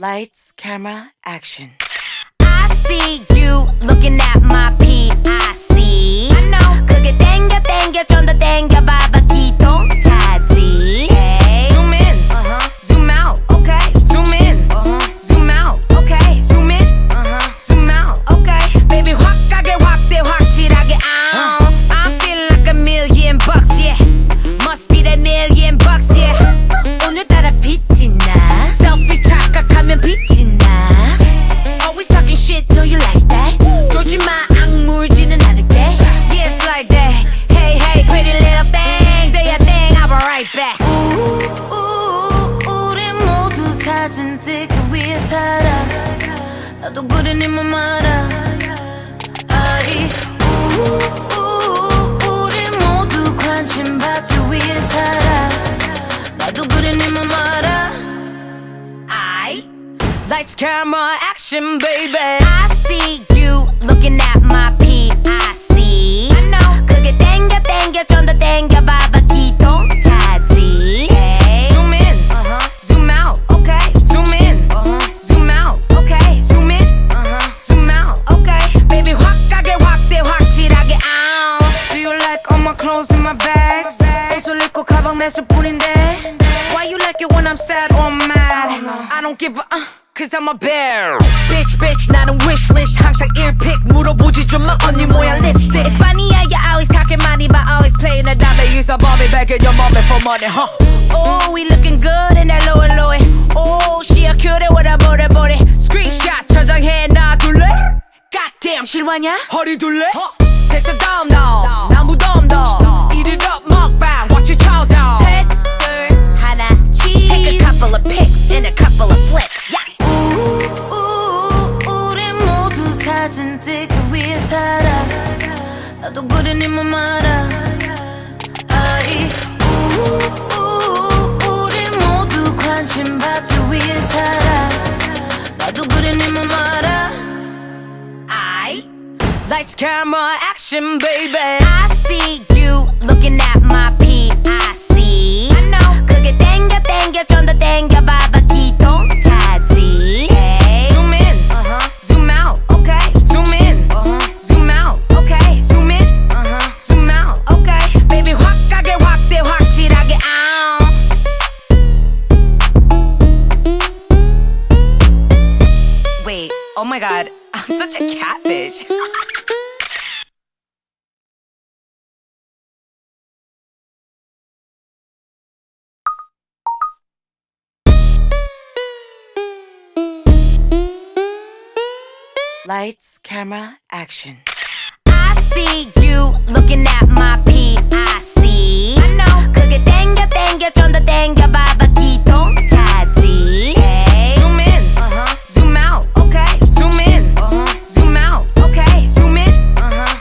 Lights, camera, action. I see you looking at my PIC. I know. 그게 땡겨 좀 더 땡겨봐봐 기동차지. Hey. Zoom in, zoom out, okay. Zoom in, zoom out, okay. Zoom in, zoom out, okay. Baby 확 가게 확대 확실하게. I feel like $1,000,000, yeah. Must be that $1,000,000, yeah. 오늘따라 빛이 나. Selfie 착각하면 빛이 나. Always talking shit, know you like that. 조지마 악물지는 않을게. Yeah, it's like that. Hey, hey, pretty little thing. Do your thing, I'll be right back. 우리 모두 사진 찍기 위해 살아. 나도 그래 네 맘 알아. 아이, 우리 모두 관심 받기 위해 살아. 나도 그래 네 맘 알아. Lights, camera, action, baby. I see you looking at my PIC. I know. 그게 땡겨 좀 더 땡겨봐봐 기동차지. Hey. Zoom in, zoom out, okay. Zoom in, zoom out, okay. Zoom in, zoom out, okay. Baby 확 가게 확대 확실하게. Do you like all my clothes in my bags? 옷을 입고 가방 매실 뿐인데. Why you like it when I'm sad or mad? I don't give a Cause I'm a bear. Bitch, 나는 wishlist. 항상 earpick 물어보지 좀 마 언니 모양 lipstick. It's funny how you always talking money but always playing the dummy. Use a Bobby back in your mommy for money, huh? Oh, we looking good in that low. Oh, she a cutie with a booty. Screenshot 저장해 놔둘래? Goddamn 실화냐? 허리 둘래? 됐어 다음 너. 나 무덤 Eat it up 먹방 watch it chow down. 셋, 둘, 하나, cheese. Take a couple of pics and a couple of flicks. Yeah. 우리 모두 사진 찍기 위해 살아. 나도 그래 네 맘 알아. 아이, 우리 모두 관심 받기 위해 살아. 나도 그래 네 맘 알아. Lights, camera, action, baby. I see you looking at my PIC. I know. 그게 땡겨 좀 더 땡겨봐봐 기동차지. Hey. Zoom in, zoom out, okay. Zoom in, zoom out, okay. Zoom in, zoom out, okay. Baby 확 가게 확대 확실하게. Wait, oh my god, I'm such a catfish. Lights, camera, action. I see you looking at my PIC. I know. 그게 땡겨 좀 더 땡겨봐봐 기동차지. Hey. Zoom in, zoom out, okay. Zoom in, zoom out, okay. Zoom in,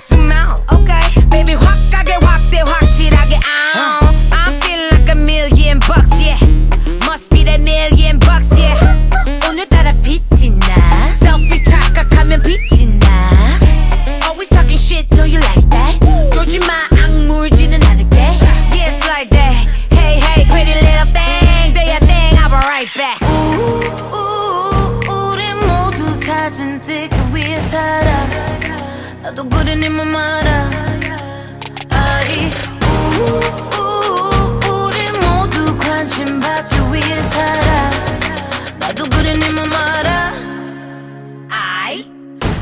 zoom out, okay. Baby 확 가게 확대 확실하게. I feel like $1,000,000, yeah. Must be that $1,000,000, yeah. 오늘따라 빛이 나. Selfie 착각하면 빛이 나. Always talking shit, know you like that. 조지마 악물지는 않을게. Yeah, it's like that. Hey, hey, pretty little thing. Do your thing, I'll be right back. 우리 모두 사진 찍기 위해 살아. 나도 그래 네 맘 알아. 아이, 우리 모두 관심 받기 위해 살아. 나도 그래 네 맘 알아.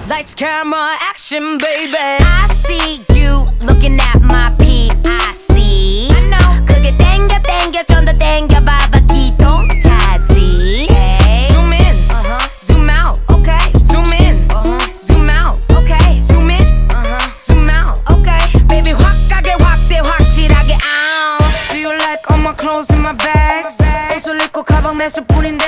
Lights, camera, action, baby. I see you looking at my PIC. I know. 그게 땡겨 좀 더 땡겨봐봐 기동차지. Hey. Zoom in, zoom out, okay. Zoom in, zoom out, okay. Zoom in, zoom out, okay. Baby 확 가게 확대 확실하게. Do you like all my clothes in my bags? 옷을 입고 가방 매실 뿐인데.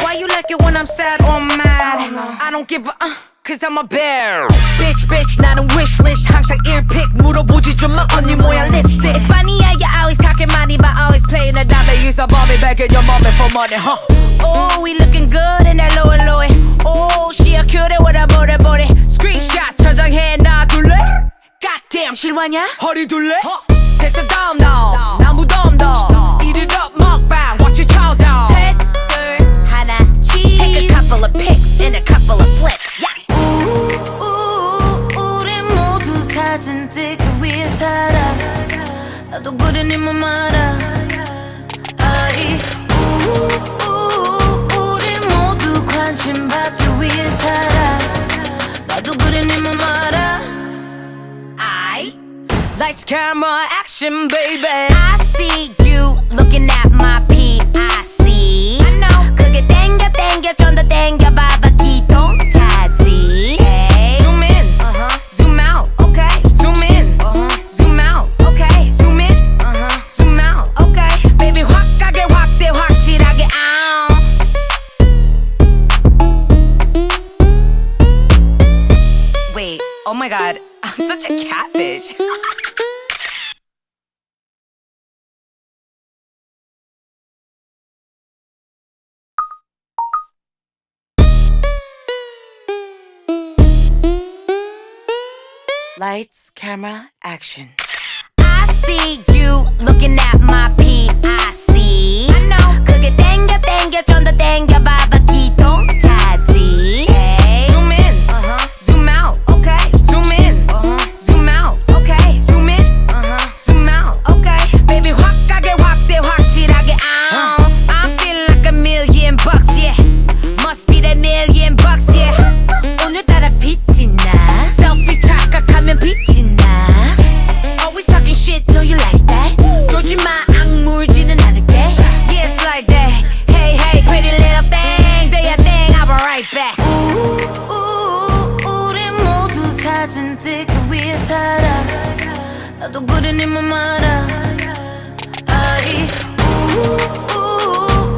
Why you like it when I'm sad or mad? I don't give a Cause I'm a bear. Bitch, 나는 wishlist. 항상 earpick 물어보지 좀 마 언니 모양 lipstick. It's funny how you always talking money but always playing the dummy. Use a Bobby back in your mommy for money, huh? Oh, we looking good in that low. Oh, she a cutie with a booty. Screenshot 저장해 놔둘래? Goddamn 실화냐? 허리 둘래? 됐어 다음 너. 나 무덤 Eat it up 먹방 watch it chow down. 셋, 둘, 하나, cheese. 살아 나도 그래 네 맘 알아 아이 우리 모두 관심 받기 위해 살아 나도 그래 네 맘 알아 아이 Lights, camera, action, baby I see you looking at my PIC I know 그게 땡겨 좀 더 땡겨봐봐 기동차지 hey. Zoom in, zoom out, okay Zoom in, zoom out, okay Zoom in, zoom out, okay Baby 확 가게 확대 확실하게 Wait, oh my god I'm such a catfish Lights, camera, action. I see you looking at my PIC I know 그게 땡겨 좀 더 땡겨봐봐 기동차지 hey. Zoom in, zoom out, okay Zoom in, zoom out, okay Zoom in, zoom out, okay Baby 확 가게 확대 확실하게 I'm feeling like $1,000,000, yeah Must be that $1,000,000, yeah 오늘따라 빛이 나 Selfie 착각하면 빛이 나 Always talking shit, know you like that 조지마 악물지는 않을게 Yeah, it's like that Hey, hey, pretty little thing Do your thing, I'll be right back 우리 모두 사진 찍기 위해 살아 나도 그래 네 맘 알아 아이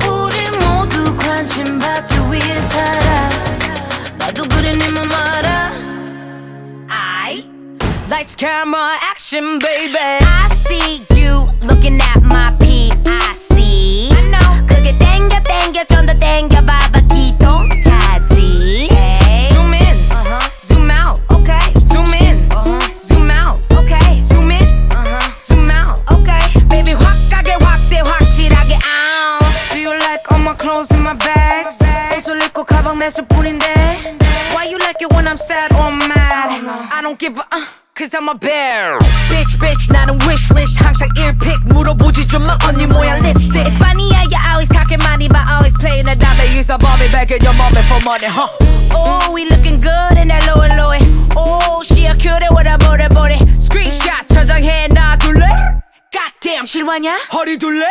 우리 모두 관심 받기 위해 살아 나도 그래 네 맘 알아 I Lights, camera, action, baby I see you looking at my PIC I know 그게 땡겨 좀 더 땡겨봐봐 기동차지 hey. Zoom in, zoom out, okay Zoom in, zoom out, okay Zoom in, zoom out, okay Baby 확 가게 확대 확실하게 Do you like all my clothes in my bags? 옷을 입고 가방 매실 뿐인데 Why you like it when I'm sad or mad? I don't give a Cause I'm a bear Bitch 나는 wishlist 항상 earpick 물어보지 좀 마 언니 모양 lipstick It's funny how you always talking money but always playing the dummy Use a bomb back in your mommy for money huh Oh we looking good in that Louis Oh she a cutie with a booty Screenshot 저장해 놔둘래 Goddamn 실화냐 허리 둘래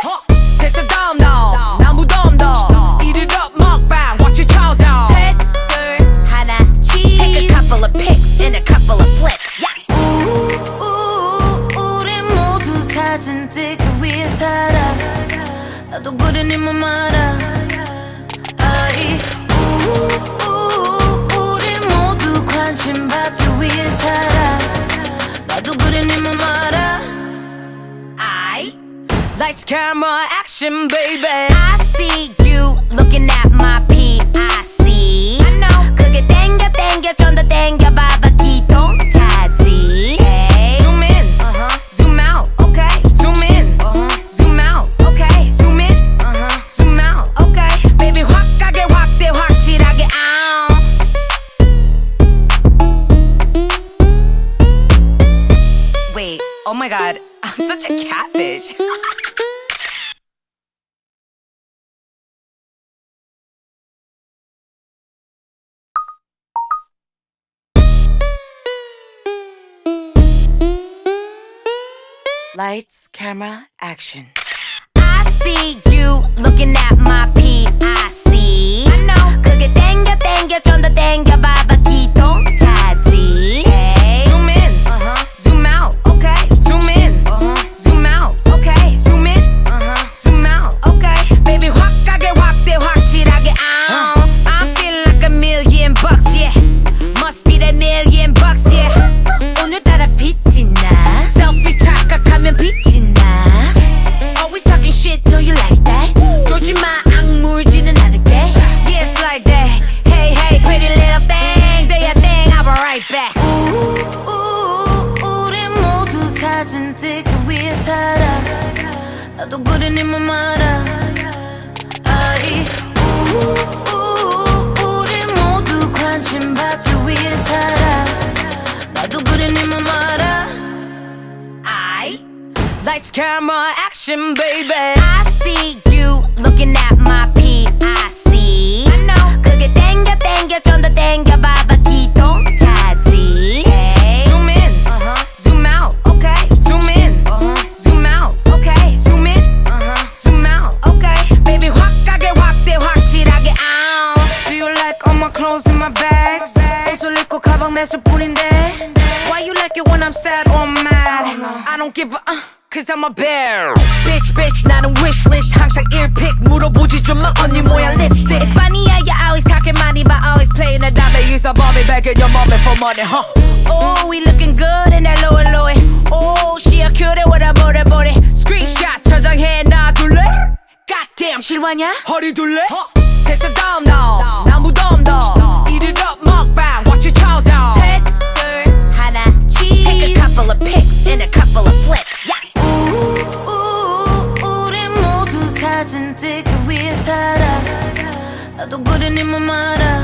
됐어 dumb dog 난 무덤더 Eat it up 먹방 watch it chow down 셋 둘 하나 cheese Take a couple of pics and a couple of flicks yeah. 우리 모두 사진 찍기 위해 살아 나도 그래 네 맘 알아 아이 우리 모두 관심 받기 위해 살아 나도 그래 네 맘 알아 I Lights, camera, action, baby I see you looking at my PIC I know 그게 땡겨 좀 더 땡겨봐봐 기동차지 hey. Zoom in, zoom out, okay Zoom in, zoom out, okay Zoom in, zoom out, okay Baby 확 가게 확대 확실하게 Wait, oh my god I'm such a catfish Lights, camera, action. I see you looking at my PIC I know 그게 땡겨 좀 더 땡겨봐봐 기동차지 hey. Zoom in, zoom out, okay Zoom in, zoom out, okay Zoom in, zoom out, okay Baby 확 가게 확대 확실하게 I'm feeling like $1,000,000, yeah Must be that $1,000,000, yeah 오늘따라 빛이 나 Selfie 착각하면 빛이 나 Always talking shit, know you like that 조지마 악물지는 않을게 Yeah, it's like that Hey, hey, pretty little thing Do your thing, I'll be right back 우리 모두 사진 찍기 위해 살아 나도 그래 네 맘 알아 아이 우리 모두 관심 받기 위해 살아 나도 그래 네 맘 알아 Lights, camera, action, baby. I see you looking at my PIC. I know. 그게 땡겨 땡겨 좀 더 땡겨 봐봐 기동차지. Hey. Zoom in, zoom out, okay. Zoom in, zoom out, okay. Zoom in, zoom out, okay. Baby 확 가게 확대 확실하게 out. Do you like all my clothes in my bags? 옷을 입고 가방 매실 뿐인데 Why you like it when I'm sad or mad? I don't give a Cause I'm a bear. Bitch 나는 wishlist 항상 earpick 물어보지 좀 마 언니 모양 lipstick. It's funny how you always talking money but always playing the dummy. Use a bobby back in your mommy for money, huh? Oh, we looking good in that lower lower. Oh, she a cutie with a booty booty. Screenshot 저장해 놔둘래? Goddamn, 실화냐? 허리 둘래? 됐어 다음 너 나무덤덤 Eat it up 먹방 Watch your chow down 셋, 둘, 하나, cheese. Take a couple of pics and a couple of flicks. Yeah. 우리 모두 사진 찍기 위해 살아. 나도 그래 네 맘 알아.